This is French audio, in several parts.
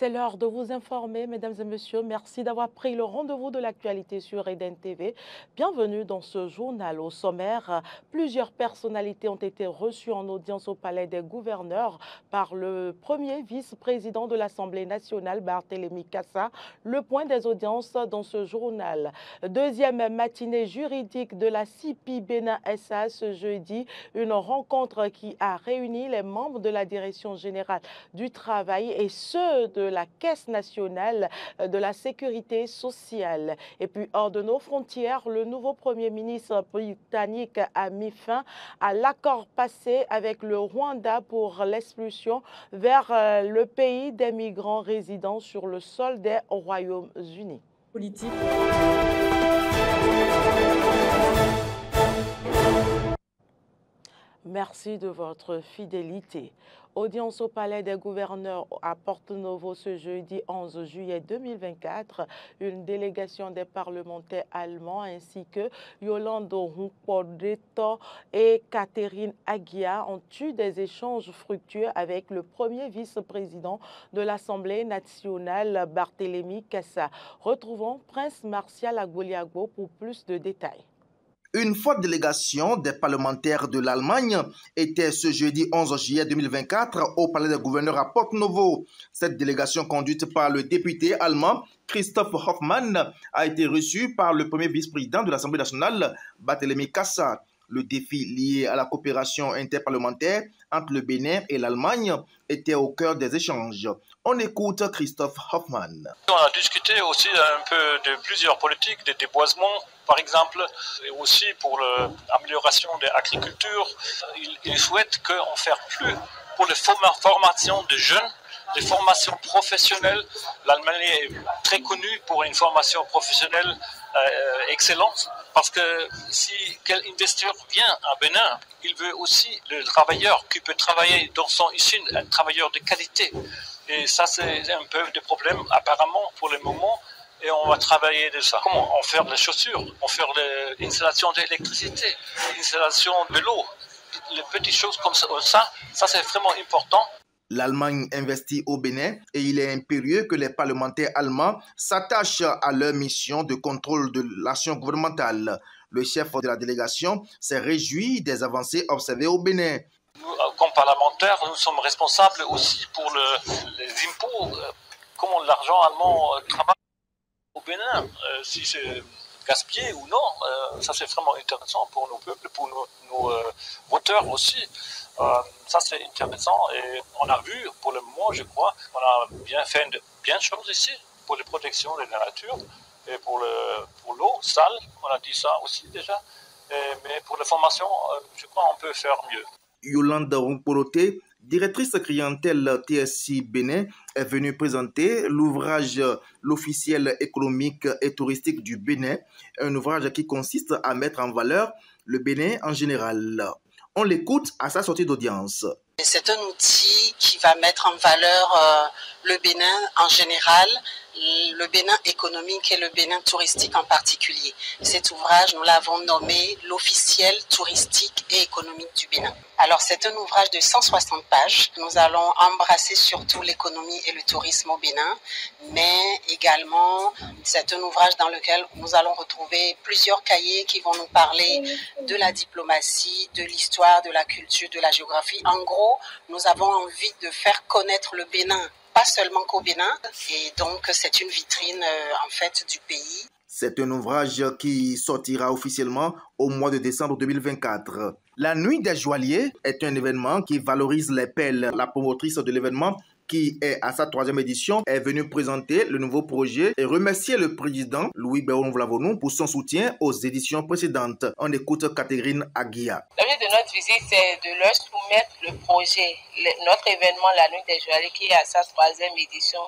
C'est l'heure de vous informer, mesdames et messieurs. Merci d'avoir pris le rendez-vous de l'actualité sur Eden TV. Bienvenue dans ce journal. Au sommaire, plusieurs personnalités ont été reçues en audience au Palais des gouverneurs par le premier vice-président de l'Assemblée nationale, Barthélémy Cassa. Le point des audiences dans ce journal. Deuxième matinée juridique de la CIPI Bénin SA ce jeudi. Une rencontre qui a réuni les membres de la Direction générale du travail et ceux de la Caisse nationale de la sécurité sociale. Et puis, hors de nos frontières, le nouveau Premier ministre britannique a mis fin à l'accord passé avec le Rwanda pour l'expulsion vers le pays des migrants résidant sur le sol des Royaumes-Unis. Politique. Merci de votre fidélité. Audience au Palais des gouverneurs à Porto-Novo ce jeudi 11 juillet 2024. Une délégation des parlementaires allemands ainsi que Yolande Hunkpodreto et Catherine Aguia ont eu des échanges fructueux avec le premier vice-président de l'Assemblée nationale, Barthélémy Cassa. Retrouvons Prince Martial Agoliago pour plus de détails. Une forte délégation des parlementaires de l'Allemagne était ce jeudi 11 juillet 2024 au Palais des gouverneurs à Porto-Novo. Cette délégation conduite par le député allemand Christoph Hoffmann a été reçue par le premier vice-président de l'Assemblée nationale, Barthélémy Cassa. Le défi lié à la coopération interparlementaire entre le Bénin et l'Allemagne était au cœur des échanges. On écoute Christoph Hoffmann. On a discuté aussi un peu de plusieurs politiques, des déboisements par exemple, et aussi pour l'amélioration de l'agriculture. Il souhaite qu'on fasse plus pour les formations de jeunes, les formations professionnelles. L'Allemagne est très connue pour une formation professionnelle excellente, parce que si quel investisseur vient à Bénin, il veut aussi le travailleur qui peut travailler dans son usine, un travailleur de qualité. Et ça, c'est un peu de problème apparemment pour le moment. Et on va travailler de ça. Comment on fait les chaussures, on fait l'installation d'électricité, l'installation de l'eau, les petites choses comme ça c'est vraiment important. L'Allemagne investit au Bénin et il est impérieux que les parlementaires allemands s'attachent à leur mission de contrôle de l'action gouvernementale. Le chef de la délégation s'est réjoui des avancées observées au Bénin. Nous, comme parlementaires, nous sommes responsables aussi pour les impôts, comment l'argent allemand travaille au Bénin, si c'est gaspillé ou non. Ça c'est vraiment intéressant pour nos peuples, pour nos voteurs aussi. Ça c'est intéressant et on a vu pour le moment, je crois, on a bien fait de bien choses ici pour la protection de la nature et pour l'eau sale, on a dit ça aussi déjà. Mais pour la formation, je crois qu'on peut faire mieux. Yolande Hunkpodreto, directrice clientèle TSI Bénin, est venue présenter l'ouvrage L'officiel économique et touristique du Bénin, un ouvrage qui consiste à mettre en valeur le Bénin en général. On l'écoute à sa sortie d'audience. C'est un outil qui va mettre en valeur le Bénin en général, le Bénin économique et le Bénin touristique en particulier. Cet ouvrage, nous l'avons nommé l'officiel touristique et économique du Bénin. Alors c'est un ouvrage de 160 pages. Nous allons embrasser surtout l'économie et le tourisme au Bénin, mais également c'est un ouvrage dans lequel nous allons retrouver plusieurs cahiers qui vont nous parler de la diplomatie, de l'histoire, de la culture, de la géographie. En gros, nous avons envie de faire connaître le Bénin, pas seulement qu'au Bénin, et donc c'est une vitrine en fait du pays. C'est un ouvrage qui sortira officiellement au mois de décembre 2024. La Nuit des Joailliers est un événement qui valorise les pelles. La promotrice de l'événement, qui est à sa 3e édition, est venue présenter le nouveau projet et remercier le président Louis Béron Vlavonou pour son soutien aux éditions précédentes. On écoute Catherine Aguia. L'objet de notre visite, c'est de leur soumettre le projet, notre événement La Nuit des Joailliers, qui est à sa 3e édition,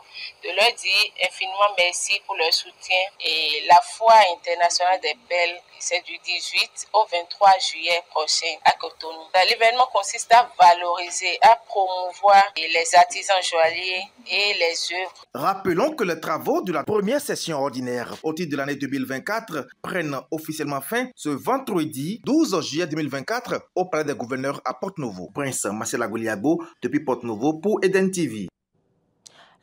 de leur dire infiniment merci pour leur soutien. Et la Foire internationale des pelles, c'est du 18 au 23 juillet prochain à Cotonou. L'événement consiste à valoriser, à promouvoir les artisans joailliers et les œuvres. Rappelons que les travaux de la première session ordinaire au titre de l'année 2024 prennent officiellement fin ce vendredi 12 juillet 2024 au Palais des gouverneurs à Porto-Novo. Prince Martial Agoliago depuis Porto-Novo pour Eden TV.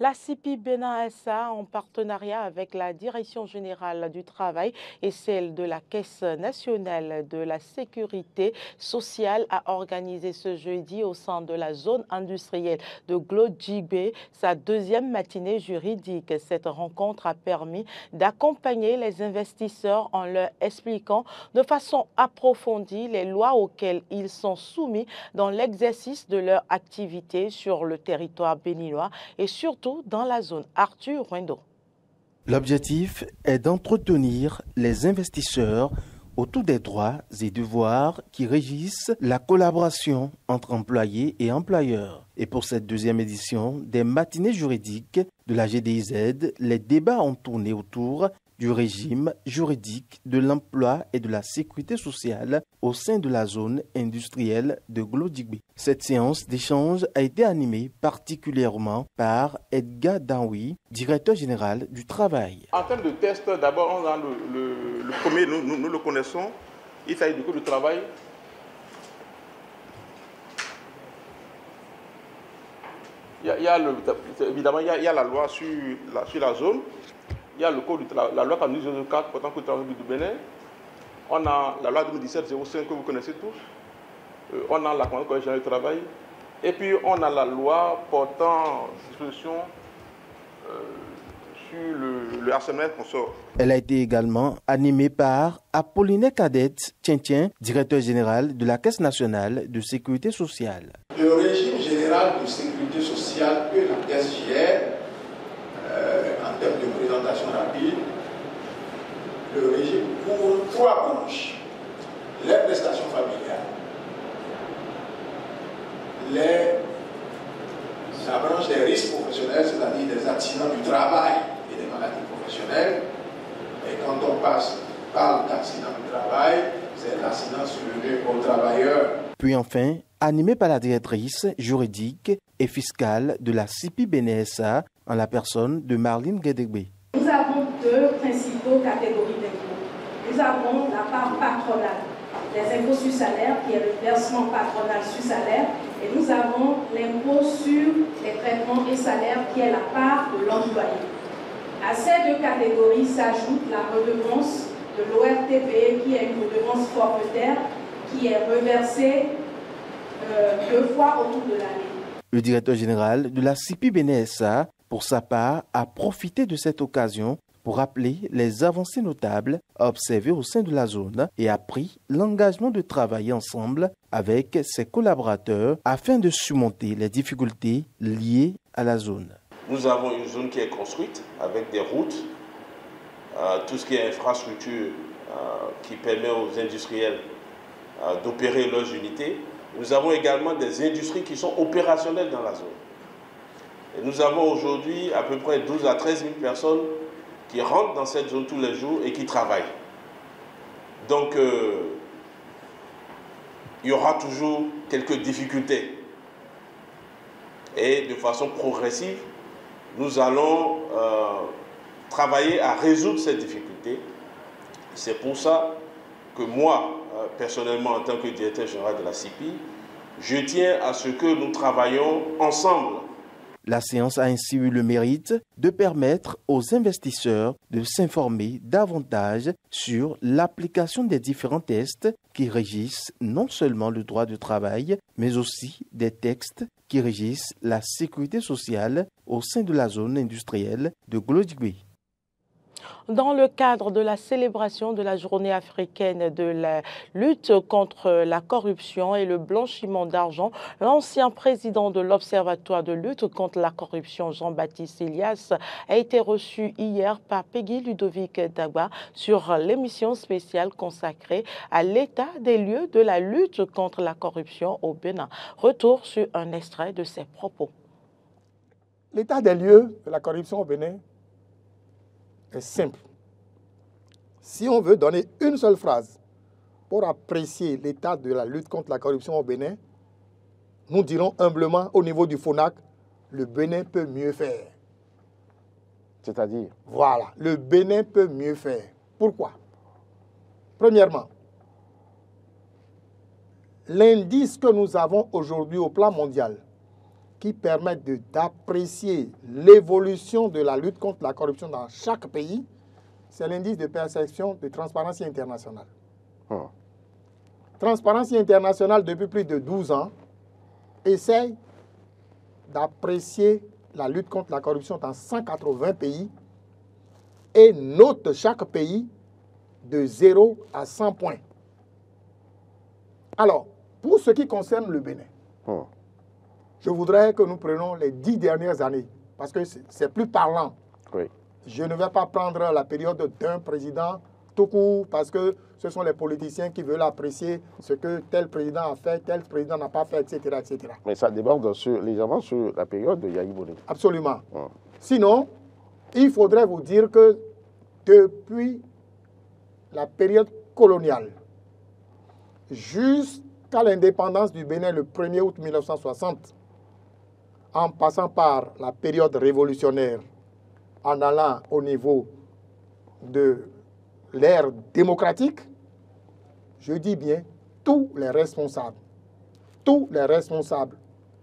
La CIPI Bénin SA, en partenariat avec la Direction générale du travail et celle de la Caisse nationale de la sécurité sociale, a organisé ce jeudi au sein de la zone industrielle de Glodjibé sa deuxième matinée juridique. Cette rencontre a permis d'accompagner les investisseurs en leur expliquant de façon approfondie les lois auxquelles ils sont soumis dans l'exercice de leur activité sur le territoire béninois et surtout dans la zone Arthur Rwendo. L'objectif est d'entretenir les investisseurs autour des droits et devoirs qui régissent la collaboration entre employés et employeurs. Et pour cette deuxième édition des matinées juridiques de la GDIZ, les débats ont tourné autour du régime juridique de l'emploi et de la sécurité sociale au sein de la zone industrielle de Glodjibé. Cette séance d'échange a été animée particulièrement par Edgar Danwi, directeur général du travail. En termes de test, d'abord, on a le premier, nous le connaissons. Il s'agit du code du travail. Évidemment, il y a la loi sur la zone. Il y a le code la loi 4 portant code du travail du Bénin. On a la loi 2017-05 que vous connaissez tous. On a la Convention collégiale du travail. Et puis on a la loi portant disposition sur le harcèlement consort. Elle a été également animée par Apollinaire Cadet Tien, directeur général de la Caisse nationale de sécurité sociale. Le régime général de sécurité sociale que la Caisse gère, en termes de présentation rapide, le régime couvre 3 branches. Les prestations familiales, la branche des risques professionnels, c'est-à-dire des accidents du travail et des maladies professionnelles. Et quand on parle d'accident du travail, c'est l'accident subi aux travailleurs. Puis enfin, animé par la directrice juridique et fiscale de la CIPI Bénin SA, en la personne de Marlene Guédégbé. Nous avons 2 principaux catégories d'impôts. Nous avons la part patronale, les impôts sur salaire, qui est le versement patronal sur salaire, et nous avons l'impôt sur les traitements et salaires, qui est la part de l'employé. À ces 2 catégories s'ajoute la redevance de l'ORTP, qui est une redevance forfaitaire, qui est reversée 2 fois au cours de l'année. Le directeur général de la CIPI Bénin SA, pour sa part, a profité de cette occasion pour rappeler les avancées notables observées au sein de la zone et a pris l'engagement de travailler ensemble avec ses collaborateurs afin de surmonter les difficultés liées à la zone. Nous avons une zone qui est construite avec des routes, tout ce qui est infrastructure qui permet aux industriels d'opérer leurs unités. Nous avons également des industries qui sont opérationnelles dans la zone. Et nous avons aujourd'hui à peu près 12 à 13 000 personnes qui rentrent dans cette zone tous les jours et qui travaillent. Donc, il y aura toujours quelques difficultés. Et de façon progressive, nous allons travailler à résoudre ces difficultés. C'est pour ça que moi, personnellement, en tant que directeur général de la CIPI, je tiens à ce que nous travaillions ensemble. La séance a ainsi eu le mérite de permettre aux investisseurs de s'informer davantage sur l'application des différents tests qui régissent non seulement le droit du travail, mais aussi des textes qui régissent la sécurité sociale au sein de la zone industrielle de Glodjibé. Dans le cadre de la célébration de la journée africaine de la lutte contre la corruption et le blanchiment d'argent, l'ancien président de l'Observatoire de lutte contre la corruption, Jean-Baptiste Elias, a été reçu hier par Peggy Ludovic Dagba sur l'émission spéciale consacrée à l'état des lieux de la lutte contre la corruption au Bénin. Retour sur un extrait de ses propos. L'état des lieux de la corruption au Bénin est simple. Si on veut donner une seule phrase pour apprécier l'état de la lutte contre la corruption au Bénin, nous dirons humblement au niveau du FONAC, le Bénin peut mieux faire. C'est-à-dire? Voilà, le Bénin peut mieux faire. Pourquoi? Premièrement, l'indice que nous avons aujourd'hui au plan mondial qui permettent d'apprécier l'évolution de la lutte contre la corruption dans chaque pays, c'est l'indice de perception de Transparency International. Transparency International, depuis plus de 12 ans, essaye d'apprécier la lutte contre la corruption dans 180 pays et note chaque pays de 0 à 100 points. Alors, pour ce qui concerne le Bénin, je voudrais que nous prenions les 10 dernières années, parce que c'est plus parlant. Oui. Je ne vais pas prendre la période d'un président tout court, parce que ce sont les politiciens qui veulent apprécier ce que tel président a fait, tel président n'a pas fait, etc., etc. Mais ça déborde légèrement sur la période de Yahya Boni. Absolument. Sinon, il faudrait vous dire que depuis la période coloniale, jusqu'à l'indépendance du Bénin le 1er août 1960, en passant par la période révolutionnaire, en allant au niveau de l'ère démocratique, je dis bien tous les responsables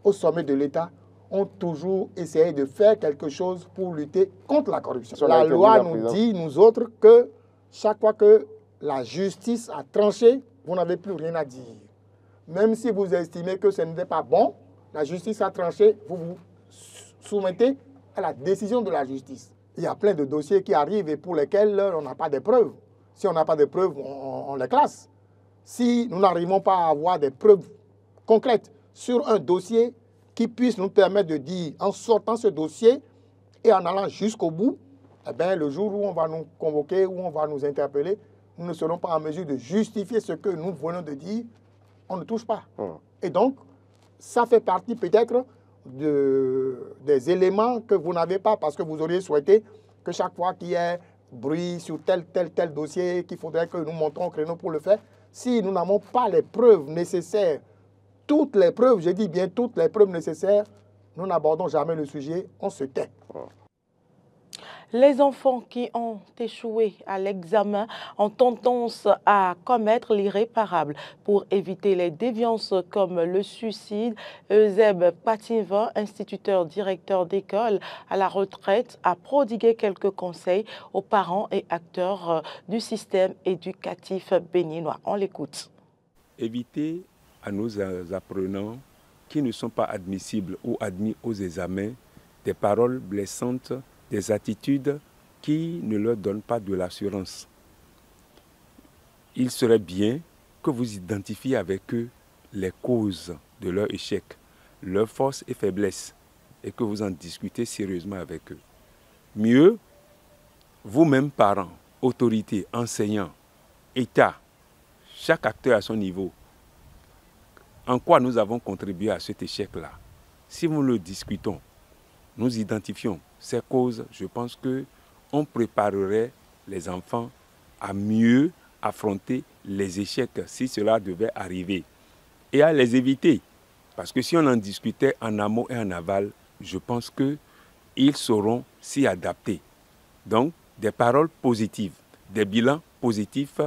au sommet de l'État ont toujours essayé de faire quelque chose pour lutter contre la corruption. La loi nous dit, nous autres, que chaque fois que la justice a tranché, vous n'avez plus rien à dire. Même si vous estimez que ce n'était pas bon, la justice a tranché, vous vous soumettez à la décision de la justice. Il y a plein de dossiers qui arrivent et pour lesquels on n'a pas de preuves. Si on n'a pas de preuves, on les classe. Si nous n'arrivons pas à avoir des preuves concrètes sur un dossier qui puisse nous permettre de dire, en sortant ce dossier et en allant jusqu'au bout, eh bien, le jour où on va nous convoquer, où on va nous interpeller, nous ne serons pas en mesure de justifier ce que nous venons de dire, on ne touche pas. Et donc, ça fait partie peut-être des éléments que vous n'avez pas parce que vous auriez souhaité que chaque fois qu'il y ait bruit sur tel dossier, qu'il faudrait que nous montions au créneau pour le faire, si nous n'avons pas les preuves nécessaires, toutes les preuves, je dis bien toutes les preuves nécessaires, nous n'abordons jamais le sujet, on se tait. Les enfants qui ont échoué à l'examen ont tendance à commettre l'irréparable. Pour éviter les déviances comme le suicide, Euseb Patinva, instituteur directeur d'école à la retraite, a prodigué quelques conseils aux parents et acteurs du système éducatif béninois. On l'écoute. Éviter à nos apprenants qui ne sont pas admissibles ou admis aux examens des paroles blessantes, des attitudes qui ne leur donnent pas de l'assurance. Il serait bien que vous identifiez avec eux les causes de leur échec, leurs forces et faiblesses, et que vous en discutez sérieusement avec eux. Mieux, vous-même parents, autorités, enseignants, État, chaque acteur à son niveau, en quoi nous avons contribué à cet échec-là. Si nous le discutons, nous identifions ces causes, je pense qu'on préparerait les enfants à mieux affronter les échecs si cela devait arriver et à les éviter. Parce que si on en discutait en amont et en aval, je pense qu'ils sauront s'y adapter. Donc, des paroles positives, des bilans positifs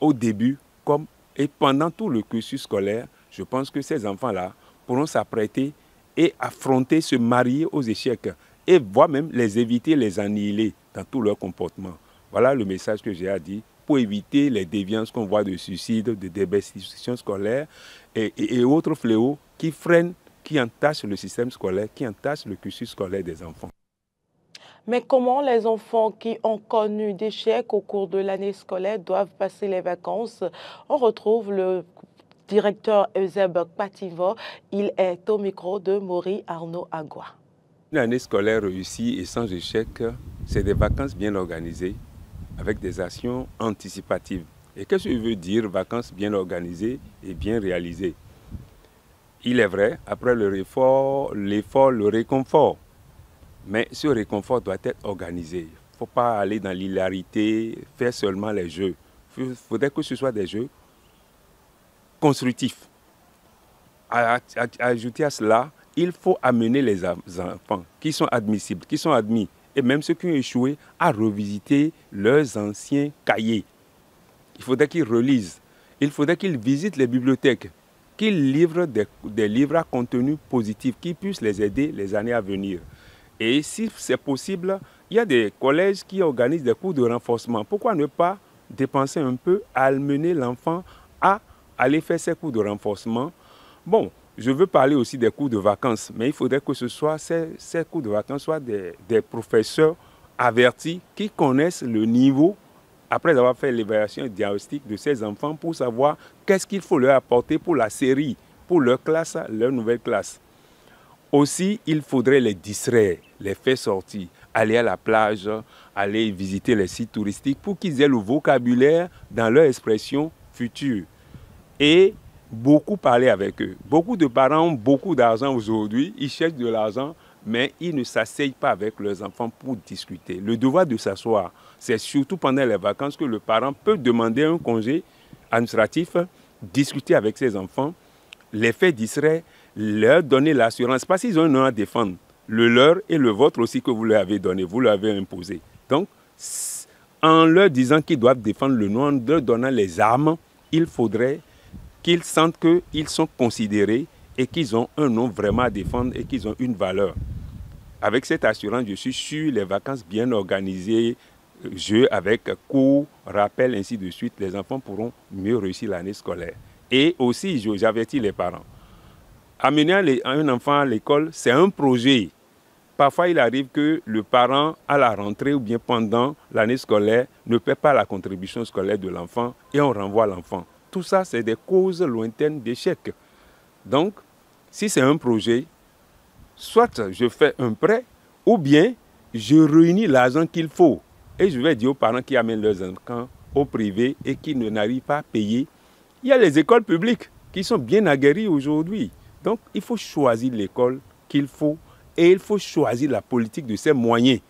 au début comme et pendant tout le cursus scolaire. Je pense que ces enfants-là pourront s'apprêter et affronter, se marier aux échecs et voire même les éviter, les annihiler dans tout leur comportement. Voilà le message que j'ai à dire pour éviter les déviances qu'on voit de suicide, de débercification scolaire et autres fléaux qui freinent, qui entachent le système scolaire, qui entachent le cursus scolaire des enfants. Mais comment les enfants qui ont connu d'échecs au cours de l'année scolaire doivent passer les vacances? On retrouve le directeur Euseb Patinva, il est au micro de Maury Arnaud Agua. Une année scolaire réussie et sans échec, c'est des vacances bien organisées avec des actions anticipatives. Et qu'est-ce que veut dire vacances bien organisées et bien réalisées? Il est vrai, après l'effort, le réconfort. Mais ce réconfort doit être organisé. Il ne faut pas aller dans l'hilarité, faire seulement les jeux. Il faudrait que ce soit des jeux constructif. Ajouter à cela, il faut amener les enfants qui sont admissibles, qui sont admis, et même ceux qui ont échoué, à revisiter leurs anciens cahiers. Il faudrait qu'ils relisent, il faudrait qu'ils visitent les bibliothèques qu'ils livrent des livres à contenu positif qui puissent les aider les années à venir. Et si c'est possible, il y a des collèges qui organisent des cours de renforcement. Pourquoi ne pas dépenser un peu à amener l'enfant à aller faire ces cours de renforcement? Bon, je veux parler aussi des cours de vacances, mais il faudrait que ces cours de vacances soient des professeurs avertis qui connaissent le niveau après avoir fait l'évaluation diagnostique de ces enfants pour savoir qu'est-ce qu'il faut leur apporter pour la série, pour leur classe, leur nouvelle classe. Aussi, il faudrait les distraire, les faire sortir, aller à la plage, aller visiter les sites touristiques pour qu'ils aient le vocabulaire dans leur expression future. Et beaucoup parler avec eux. Beaucoup de parents ont beaucoup d'argent aujourd'hui, ils cherchent de l'argent, mais ils ne s'asseyent pas avec leurs enfants pour discuter. Le devoir de s'asseoir, c'est surtout pendant les vacances que le parent peut demander un congé administratif, discuter avec ses enfants, les faire distraire, leur donner l'assurance, parce qu'ils ont un nom à défendre, le leur et le vôtre aussi que vous leur avez donné, vous leur avez imposé. Donc, en leur disant qu'ils doivent défendre le nom, en leur donnant les armes, il faudrait qu'ils sentent qu'ils sont considérés et qu'ils ont un nom vraiment à défendre et qu'ils ont une valeur. Avec cette assurance, je suis sûr, les vacances bien organisées, jeux avec cours, rappels, ainsi de suite, les enfants pourront mieux réussir l'année scolaire. Et aussi, j'avertis les parents. Amener un enfant à l'école, c'est un projet. Parfois, il arrive que le parent, à la rentrée ou bien pendant l'année scolaire, ne paie pas la contribution scolaire de l'enfant et on renvoie l'enfant. Tout ça, c'est des causes lointaines d'échec. Donc, si c'est un projet, soit je fais un prêt ou bien je réunis l'argent qu'il faut. Et je vais dire aux parents qui amènent leurs enfants au privé et qui n'arrivent pas à payer. Il y a les écoles publiques qui sont bien aguerries aujourd'hui. Donc, il faut choisir l'école qu'il faut et il faut choisir la politique de ses moyens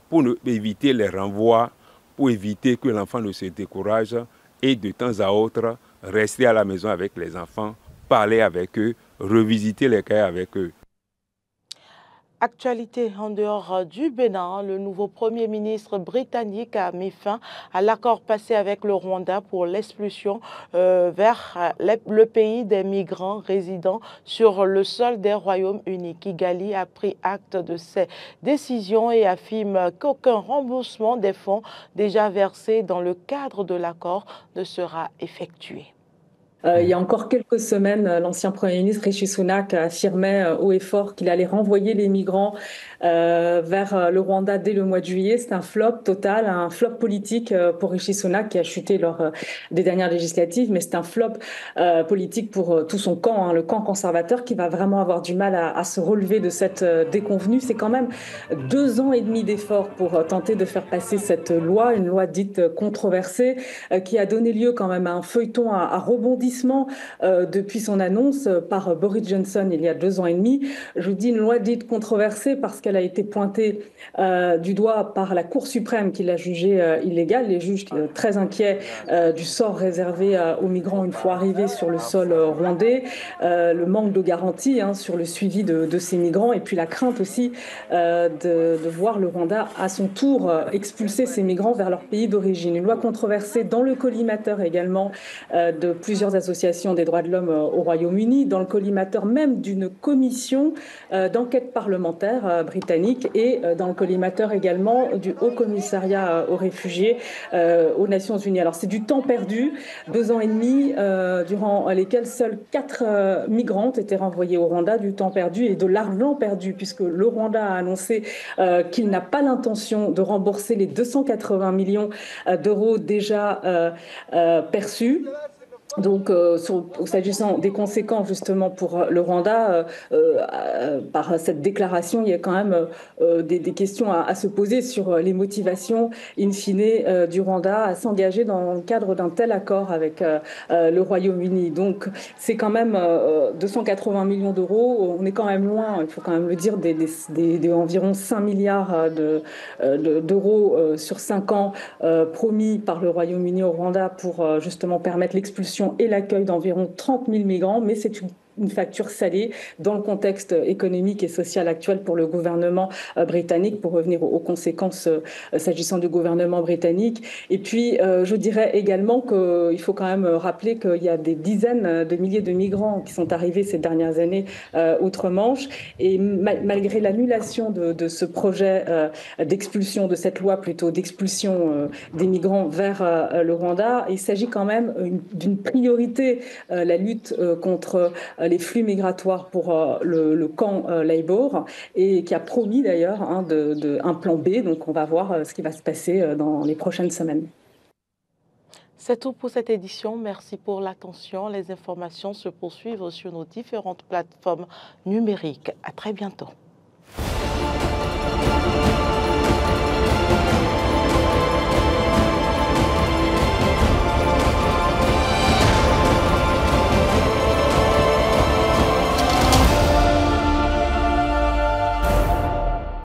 pour éviter les renvois, pour éviter que l'enfant ne se décourage et de temps à autre, rester à la maison avec les enfants, parler avec eux, revisiter les cahiers avec eux. Actualité en dehors du Bénin, le nouveau Premier ministre britannique a mis fin à l'accord passé avec le Rwanda pour l'expulsion vers le pays des migrants résidant sur le sol des Royaumes-Unis. Kigali a pris acte de ces décisions et affirme qu'aucun remboursement des fonds déjà versés dans le cadre de l'accord ne sera effectué. Il y a encore quelques semaines, l'ancien Premier ministre Rishi Sunak affirmait haut et fort qu'il allait renvoyer les migrants vers le Rwanda dès le mois de juillet. C'est un flop total, un flop politique pour Rishi Sunak qui a chuté lors des dernières législatives, mais c'est un flop politique pour tout son camp, hein, le camp conservateur qui va vraiment avoir du mal à se relever de cette déconvenue. C'est quand même 2 ans et demi d'efforts pour tenter de faire passer cette loi, une loi dite controversée qui a donné lieu quand même à un feuilleton à rebondissement depuis son annonce par Boris Johnson il y a 2 ans et demi. Je vous dis une loi dite controversée parce qu'elle a été pointée du doigt par la Cour suprême qui l'a jugée illégale. Les juges très inquiets du sort réservé aux migrants une fois arrivés sur le sol rwandais, le manque de garantie sur le suivi de ces migrants et puis la crainte aussi de voir le Rwanda à son tour expulser ces migrants vers leur pays d'origine. Une loi controversée dans le collimateur également de plusieurs associations des droits de l'homme au Royaume-Uni, dans le collimateur même d'une commission d'enquête parlementaire britannique et dans le collimateur également du Haut Commissariat aux réfugiés aux Nations Unies. Alors c'est du temps perdu, 2 ans et demi durant lesquels seuls 4 migrantes étaient renvoyées au Rwanda, du temps perdu et de l'argent perdu puisque le Rwanda a annoncé qu'il n'a pas l'intention de rembourser les 280 millions d'euros déjà perçus. Donc, s'agissant des conséquences justement pour le Rwanda, par cette déclaration, il y a quand même des questions à se poser sur les motivations in fine du Rwanda à s'engager dans le cadre d'un tel accord avec le Royaume-Uni. Donc, c'est quand même 280 millions d'euros. On est quand même loin, il faut quand même le dire, des environ 5 milliards d'euros sur 5 ans promis par le Royaume-Uni au Rwanda pour justement permettre l'expulsion et l'accueil d'environ 30 000 migrants, mais c'est une facture salée dans le contexte économique et social actuel pour le gouvernement britannique, pour revenir aux conséquences s'agissant du gouvernement britannique. Et puis, je dirais également qu'il faut quand même rappeler qu'il y a des dizaines de milliers de migrants qui sont arrivés ces dernières années outre-Manche. Et malgré l'annulation de ce projet d'expulsion, de cette loi plutôt d'expulsion des migrants vers le Rwanda, il s'agit quand même d'une priorité, la lutte contre les flux migratoires pour le camp Labour, et qui a promis d'ailleurs un plan B. Donc on va voir ce qui va se passer dans les prochaines semaines. C'est tout pour cette édition. Merci pour l'attention. Les informations se poursuivent sur nos différentes plateformes numériques. À très bientôt.